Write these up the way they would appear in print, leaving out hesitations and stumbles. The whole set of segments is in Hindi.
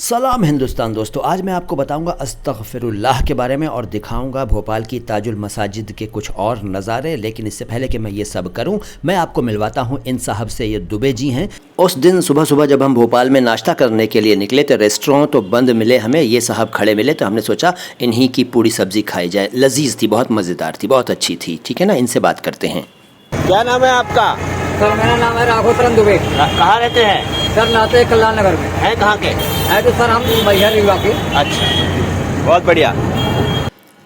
सलाम हिंदुस्तान दोस्तों, आज मैं आपको बताऊंगा अस्तगफिरुल्लाह के बारे में और दिखाऊंगा भोपाल की ताजुल मसाजिद के कुछ और नज़ारे। लेकिन इससे पहले कि मैं ये सब करूं, मैं आपको मिलवाता हूं इन साहब से। ये दुबे जी हैं। उस दिन सुबह सुबह जब हम भोपाल में नाश्ता करने के लिए निकले तो रेस्टोरेंट तो बंद मिले हमें, ये साहब खड़े मिले तो हमने सोचा इन्हीं की पूरी सब्ज़ी खाई जाए। लजीज़ थी, बहुत मज़ेदार थी, बहुत अच्छी थी। ठीक है ना, इनसे बात करते हैं। क्या नाम है आपका? सर मेरा नाम है राघोतरन दुबे। कहाँ रहते हैं? सर नाते कल्याण नगर में है। कहाँ के है? तो सर हम मैहर रीवा के। अच्छा, बहुत बढ़िया।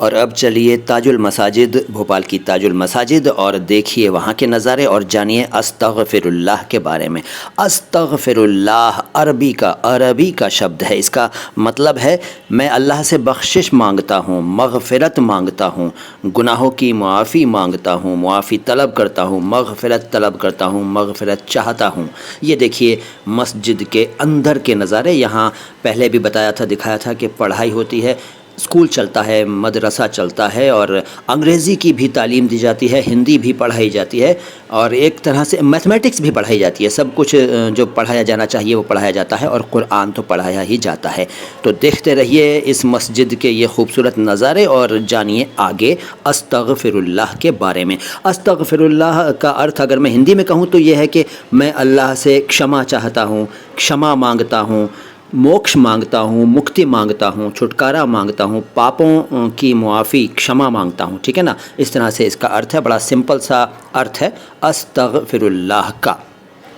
और अब चलिए ताजुल मसाजिद, भोपाल की ताजुल मसाजिद, और देखिए वहाँ के नज़ारे और जानिए अस्तगफिरुल्लाह के बारे में। अस्तगफिरुल्लाह अरबी का शब्द है। इसका मतलब है मैं अल्लाह से बख्शिश मांगता हूँ, मग़फ़िरत मांगता हूँ, गुनाहों की मुआफ़ी मांगता हूँ, मुआफ़ी तलब करता हूँ, मग़फ़िरत तलब करता हूँ, मग़फ़िरत चाहता हूँ। ये देखिए मस्जिद के अंदर के नज़ारे। यहाँ पहले भी बताया था, दिखाया था कि पढ़ाई होती है, स्कूल चलता है, मदरसा चलता है और अंग्रेज़ी की भी तालीम दी जाती है, हिंदी भी पढ़ाई जाती है और एक तरह से मैथमेटिक्स भी पढ़ाई जाती है। सब कुछ जो पढ़ाया जाना चाहिए वो पढ़ाया जाता है और कुरान तो पढ़ाया ही जाता है। तो देखते रहिए इस मस्जिद के ये खूबसूरत नज़ारे और जानिए आगे अस्तगफिरुल्लाह के बारे में। अस्तगफिरुल्लाह का अर्थ अगर मैं हिंदी में कहूँ तो ये है कि मैं अल्लाह से क्षमा चाहता हूँ, क्षमा मांगता हूँ, मोक्ष मांगता हूँ, मुक्ति मांगता हूँ, छुटकारा मांगता हूँ, पापों की मुआफ़ी, क्षमा मांगता हूँ। ठीक है ना, इस तरह से इसका अर्थ है। बड़ा सिंपल सा अर्थ है अस्तगफिरुल्लाह का।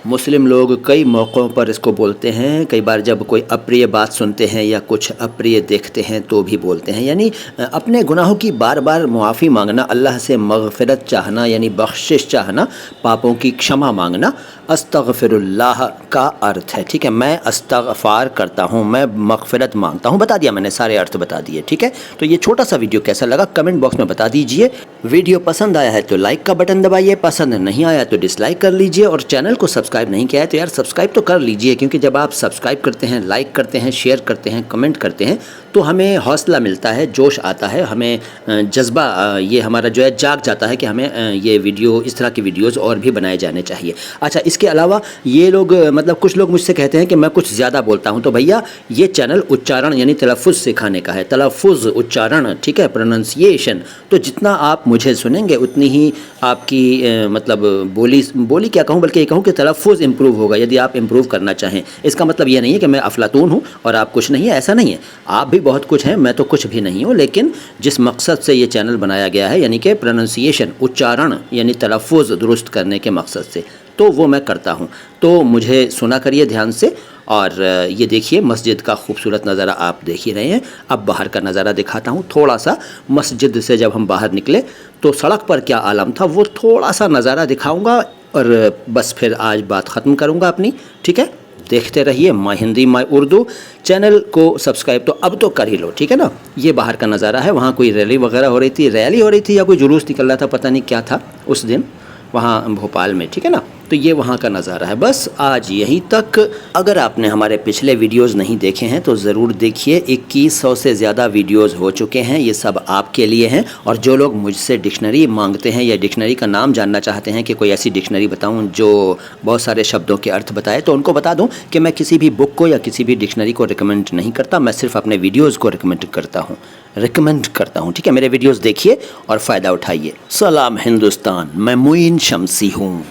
मुस्लिम लोग कई मौक़ों पर इसको बोलते हैं। कई बार जब कोई अप्रिय बात सुनते हैं या कुछ अप्रिय देखते हैं तो भी बोलते हैं। यानी अपने गुनाहों की बार बार मुआफ़ी मांगना, अल्लाह से मग़फ़िरत चाहना यानी बख्शिश चाहना, पापों की क्षमा मांगना अस्तगफिरुल्लाह का अर्थ है। ठीक है, मैं इस्तग़फ़ार करता हूँ, मैं मग़फ़िरत मांगता हूँ। बता दिया मैंने, सारे अर्थ बता दिए। ठीक है, तो ये छोटा सा वीडियो कैसा लगा कमेंट बॉक्स में बता दीजिए। वीडियो पसंद आया है तो लाइक का बटन दबाइए, पसंद नहीं आया तो डिसलाइक कर लीजिए और चैनल को सब्सक्राइब नहीं किया है तो यार सब्सक्राइब तो कर लीजिए, क्योंकि जब आप सब्सक्राइब करते हैं, लाइक करते हैं, शेयर करते हैं, कमेंट करते हैं तो हमें हौसला मिलता है, जोश आता है, हमें जज्बा ये हमारा जो है जाग जाता है कि हमें ये वीडियो, इस तरह की वीडियोज़ और भी बनाए जाने चाहिए। अच्छा, इसके अलावा ये लोग मतलब कुछ लोग मुझसे कहते हैं कि मैं कुछ ज़्यादा बोलता हूँ, तो भैया ये चैनल उच्चारण यानी तलफ़ुज़ सिखाने का है। तलफ़ुज़, उच्चारण, ठीक है, प्रोनंसिएशन। तो जितना आप मुझे सुनेंगे उतनी ही आपकी मतलब बोली क्या कहूँ, बल्कि ये कहूँ कि तलफ़ुज़ इम्प्रूव होगा यदि आप इम्प्रूव करना चाहें। इसका मतलब ये नहीं है कि मैं अफलातून हूँ और आप कुछ नहीं है, ऐसा नहीं है। आप भी बहुत कुछ हैं, मैं तो कुछ भी नहीं हूँ। लेकिन जिस मकसद से ये चैनल बनाया गया है यानी कि प्रोनंसिएशन, उच्चारण यानी तलफ़ुज़ दुरुस्त करने के मकसद से, तो वो मैं करता हूँ। तो मुझे सुना करिए ध्यान से। और ये देखिए मस्जिद का खूबसूरत नज़ारा आप देख ही रहे हैं। अब बाहर का नज़ारा दिखाता हूँ थोड़ा सा। मस्जिद से जब हम बाहर निकले तो सड़क पर क्या आलम था वो थोड़ा सा नज़ारा दिखाऊँगा और बस फिर आज बात ख़त्म करूँगा अपनी। ठीक है, देखते रहिए my Hindi my Urdu. Channel को सब्सक्राइब तो अब तो कर ही लो, ठीक है ना। ये बाहर का नज़ारा है, वहाँ कोई रैली वगैरह हो रही थी या कोई जुलूस निकल रहा था, पता नहीं क्या था उस दिन वहाँ भोपाल में। ठीक है ना, तो ये वहाँ का नज़ारा है। बस आज यहीं तक। अगर आपने हमारे पिछले वीडियोस नहीं देखे हैं तो ज़रूर देखिए। 2100 से ज़्यादा वीडियोस हो चुके हैं, ये सब आपके लिए हैं। और जो लोग मुझसे डिक्शनरी मांगते हैं या डिक्शनरी का नाम जानना चाहते हैं कि कोई ऐसी डिक्शनरी बताऊं जो बहुत सारे शब्दों के अर्थ बताए, तो उनको बता दूं कि मैं किसी भी बुक को या किसी भी डिक्शनरी को रिकमेंड नहीं करता, मैं सिर्फ अपने वीडियोज़ को रिकमेंड करता हूँ। ठीक है, मेरे वीडियोज़ देखिए और फ़ायदा उठाइए। सलाम हिंदुस्तान, मैं मुइन शम्सी हूँ।